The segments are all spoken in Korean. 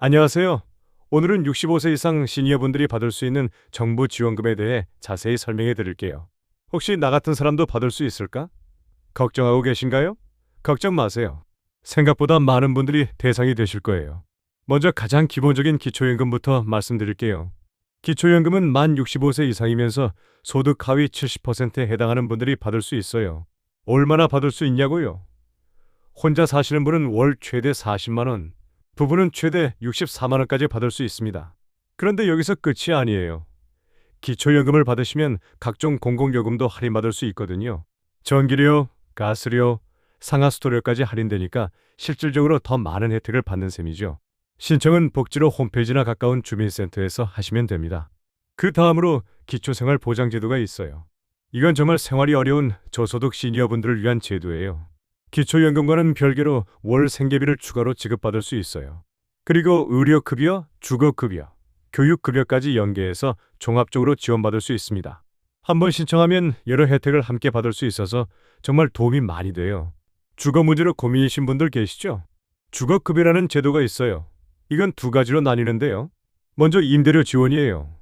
안녕하세요. 오늘은 65세 이상 시니어분들이 받을 수 있는 정부 지원금에 대해 자세히 설명해 드릴게요. 혹시 나 같은 사람도 받을 수 있을까? 걱정하고 계신가요? 걱정 마세요. 생각보다 많은 분들이 대상이 되실 거예요. 먼저 가장 기본적인 기초연금부터 말씀드릴게요. 기초연금은 만 65세 이상이면서 소득 하위 70%에 해당하는 분들이 받을 수 있어요. 얼마나 받을 수 있냐고요? 혼자 사시는 분은 월 최대 40만 원, 부부는 최대 64만 원까지 받을 수 있습니다. 그런데 여기서 끝이 아니에요. 기초연금을 받으시면 각종 공공요금도 할인받을 수 있거든요. 전기료, 가스료, 상하수도료까지 할인되니까 실질적으로 더 많은 혜택을 받는 셈이죠. 신청은 복지로 홈페이지나 가까운 주민센터에서 하시면 됩니다. 그 다음으로 기초생활보장제도가 있어요. 이건 정말 생활이 어려운 저소득 시니어분들을 위한 제도예요. 기초연금과는 별개로 월 생계비를 추가로 지급받을 수 있어요. 그리고 의료급여, 주거급여, 교육급여까지 연계해서 종합적으로 지원받을 수 있습니다. 한번 신청하면 여러 혜택을 함께 받을 수 있어서 정말 도움이 많이 돼요. 주거 문제로 고민이신 분들 계시죠? 주거급여라는 제도가 있어요. 이건 두 가지로 나뉘는데요. 먼저 임대료 지원이에요.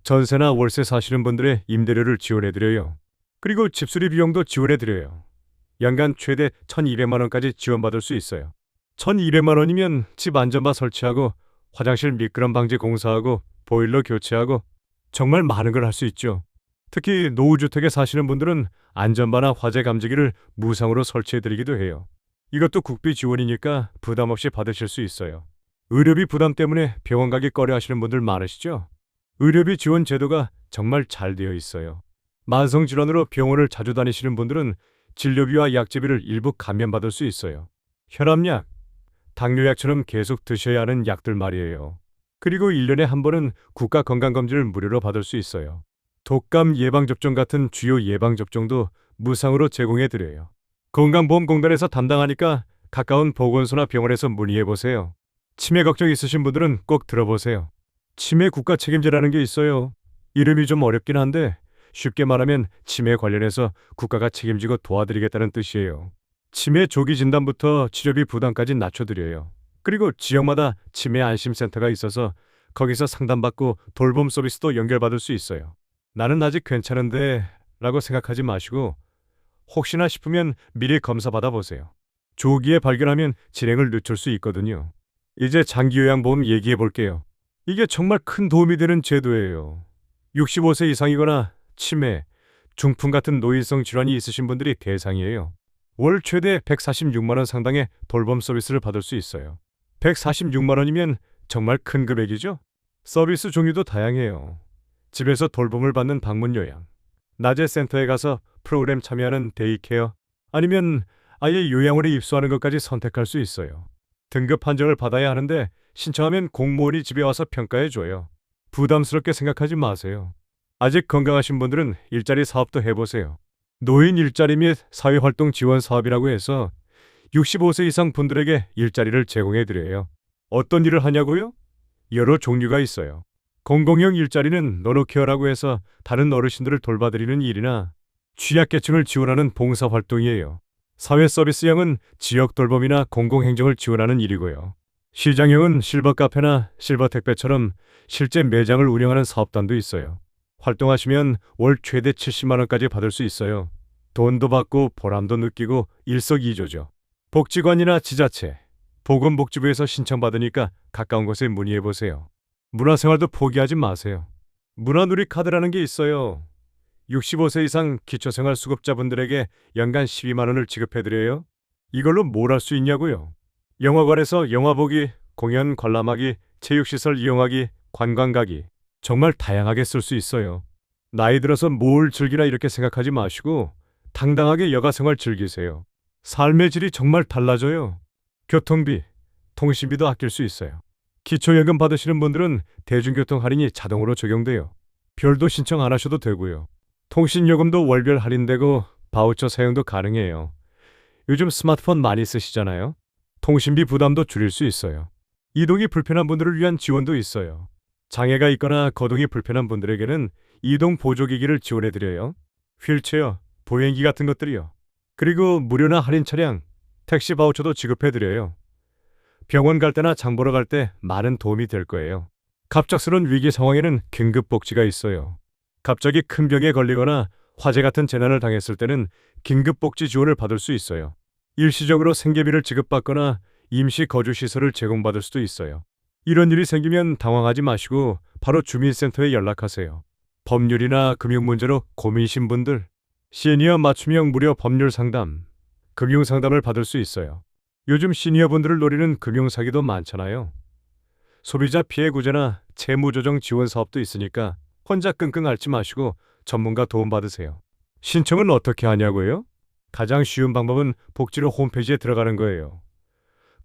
전세나 월세 사시는 분들의 임대료를 지원해드려요. 그리고 집수리 비용도 지원해드려요. 연간 최대 1,200만 원까지 지원받을 수 있어요. 1,200만 원이면 집 안전바 설치하고 화장실 미끄럼 방지 공사하고 보일러 교체하고 정말 많은 걸 할 수 있죠. 특히 노후주택에 사시는 분들은 안전바나 화재 감지기를 무상으로 설치해드리기도 해요. 이것도 국비 지원이니까 부담 없이 받으실 수 있어요. 의료비 부담 때문에 병원 가기 꺼려 하시는 분들 많으시죠? 의료비 지원 제도가 정말 잘 되어 있어요. 만성질환으로 병원을 자주 다니시는 분들은 진료비와 약제비를 일부 감면받을 수 있어요. 혈압약, 당뇨약처럼 계속 드셔야 하는 약들 말이에요. 그리고 1년에 한 번은 국가건강검진을 무료로 받을 수 있어요. 독감 예방접종 같은 주요 예방접종도 무상으로 제공해드려요. 건강보험공단에서 담당하니까 가까운 보건소나 병원에서 문의해보세요. 치매 걱정 있으신 분들은 꼭 들어보세요. 치매 국가 책임제라는 게 있어요. 이름이 좀 어렵긴 한데 쉽게 말하면 치매 관련해서 국가가 책임지고 도와드리겠다는 뜻이에요. 치매 조기 진단부터 치료비 부담까지 낮춰드려요. 그리고 지역마다 치매 안심센터가 있어서 거기서 상담받고 돌봄 서비스도 연결받을 수 있어요. 나는 아직 괜찮은데 라고 생각하지 마시고 혹시나 싶으면 미리 검사 받아보세요. 조기에 발견하면 진행을 늦출 수 있거든요. 이제 장기요양보험 얘기해 볼게요. 이게 정말 큰 도움이 되는 제도예요. 65세 이상이거나 치매, 중풍 같은 노인성 질환이 있으신 분들이 대상이에요. 월 최대 146만 원 상당의 돌봄 서비스를 받을 수 있어요. 146만 원이면 정말 큰 금액이죠? 서비스 종류도 다양해요. 집에서 돌봄을 받는 방문 요양, 낮에 센터에 가서 프로그램 참여하는 데이케어, 아니면 아예 요양원에 입소하는 것까지 선택할 수 있어요. 등급 판정을 받아야 하는데 신청하면 공무원이 집에 와서 평가해줘요. 부담스럽게 생각하지 마세요. 아직 건강하신 분들은 일자리 사업도 해보세요. 노인 일자리 및 사회활동 지원 사업이라고 해서 65세 이상 분들에게 일자리를 제공해드려요. 어떤 일을 하냐고요? 여러 종류가 있어요. 공공형 일자리는 노노케어라고 해서 다른 어르신들을 돌봐드리는 일이나 취약계층을 지원하는 봉사활동이에요. 사회서비스형은 지역 돌봄이나 공공행정을 지원하는 일이고요. 시장형은 실버카페나 실버택배처럼 실제 매장을 운영하는 사업단도 있어요. 활동하시면 월 최대 70만 원까지 받을 수 있어요. 돈도 받고 보람도 느끼고 일석이조죠. 복지관이나 지자체, 보건복지부에서 신청받으니까 가까운 곳에 문의해보세요. 문화생활도 포기하지 마세요. 문화누리 카드라는 게 있어요. 65세 이상 기초생활수급자분들에게 연간 12만 원을 지급해드려요. 이걸로 뭘 할 수 있냐고요? 영화관에서 영화 보기, 공연 관람하기, 체육시설 이용하기, 관광 가기, 정말 다양하게 쓸 수 있어요. 나이 들어서 뭘 즐기나 이렇게 생각하지 마시고 당당하게 여가생활 즐기세요. 삶의 질이 정말 달라져요. 교통비, 통신비도 아낄 수 있어요. 기초연금 받으시는 분들은 대중교통 할인이 자동으로 적용돼요. 별도 신청 안 하셔도 되고요. 통신요금도 월별 할인되고 바우처 사용도 가능해요. 요즘 스마트폰 많이 쓰시잖아요. 통신비 부담도 줄일 수 있어요. 이동이 불편한 분들을 위한 지원도 있어요. 장애가 있거나 거동이 불편한 분들에게는 이동 보조기기를 지원해드려요. 휠체어, 보행기 같은 것들이요. 그리고 무료나 할인 차량, 택시 바우처도 지급해드려요. 병원 갈 때나 장 보러 갈 때 많은 도움이 될 거예요. 갑작스러운 위기 상황에는 긴급복지가 있어요. 갑자기 큰 병에 걸리거나 화재 같은 재난을 당했을 때는 긴급복지 지원을 받을 수 있어요. 일시적으로 생계비를 지급받거나 임시 거주시설을 제공받을 수도 있어요. 이런 일이 생기면 당황하지 마시고 바로 주민센터에 연락하세요. 법률이나 금융 문제로 고민이신 분들, 시니어 맞춤형 무료 법률 상담, 금융 상담을 받을 수 있어요. 요즘 시니어분들을 노리는 금융 사기도 많잖아요. 소비자 피해 구제나 채무 조정 지원 사업도 있으니까 혼자 끙끙 앓지 마시고 전문가 도움 받으세요. 신청은 어떻게 하냐고요? 가장 쉬운 방법은 복지로 홈페이지에 들어가는 거예요.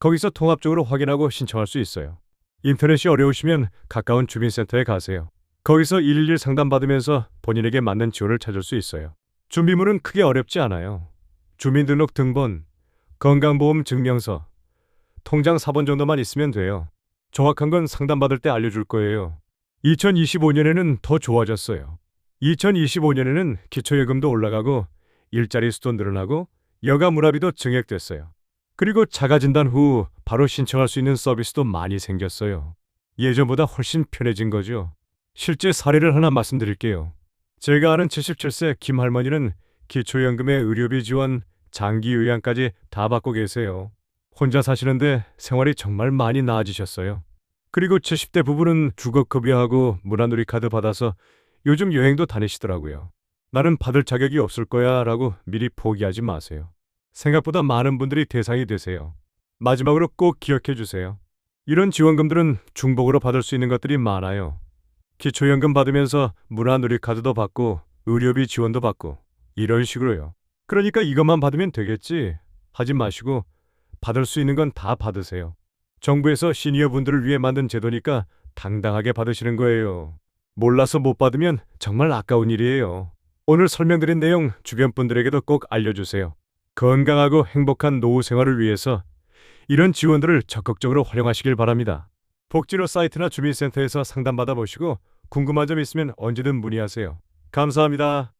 거기서 통합적으로 확인하고 신청할 수 있어요. 인터넷이 어려우시면 가까운 주민센터에 가세요. 거기서 111 상담받으면서 본인에게 맞는 지원을 찾을 수 있어요. 준비물은 크게 어렵지 않아요. 주민등록 등본, 건강보험 증명서, 통장 사본 정도만 있으면 돼요. 정확한 건 상담받을 때 알려줄 거예요. 2025년에는 더 좋아졌어요. 2025년에는 기초예금도 올라가고 일자리 수도 늘어나고 여가 문화비도 증액됐어요. 그리고 자가진단 후 바로 신청할 수 있는 서비스도 많이 생겼어요. 예전보다 훨씬 편해진 거죠. 실제 사례를 하나 말씀드릴게요. 제가 아는 77세 김할머니는 기초연금의 의료비 지원, 장기 요양까지 다 받고 계세요. 혼자 사시는데 생활이 정말 많이 나아지셨어요. 그리고 70대 부부는 주거급여하고 문화누리카드 받아서 요즘 여행도 다니시더라고요. 나는 받을 자격이 없을 거야 라고 미리 포기하지 마세요. 생각보다 많은 분들이 대상이 되세요. 마지막으로 꼭 기억해 주세요. 이런 지원금들은 중복으로 받을 수 있는 것들이 많아요. 기초연금 받으면서 문화누리카드도 받고 의료비 지원도 받고 이런 식으로요. 그러니까 이것만 받으면 되겠지 하지 마시고 받을 수 있는 건 다 받으세요. 정부에서 시니어 분들을 위해 만든 제도니까 당당하게 받으시는 거예요. 몰라서 못 받으면 정말 아까운 일이에요. 오늘 설명드린 내용 주변 분들에게도 꼭 알려주세요. 건강하고 행복한 노후 생활을 위해서 이런 지원들을 적극적으로 활용하시길 바랍니다. 복지로 사이트나 주민센터에서 상담받아 보시고 궁금한 점 있으면 언제든 문의하세요. 감사합니다.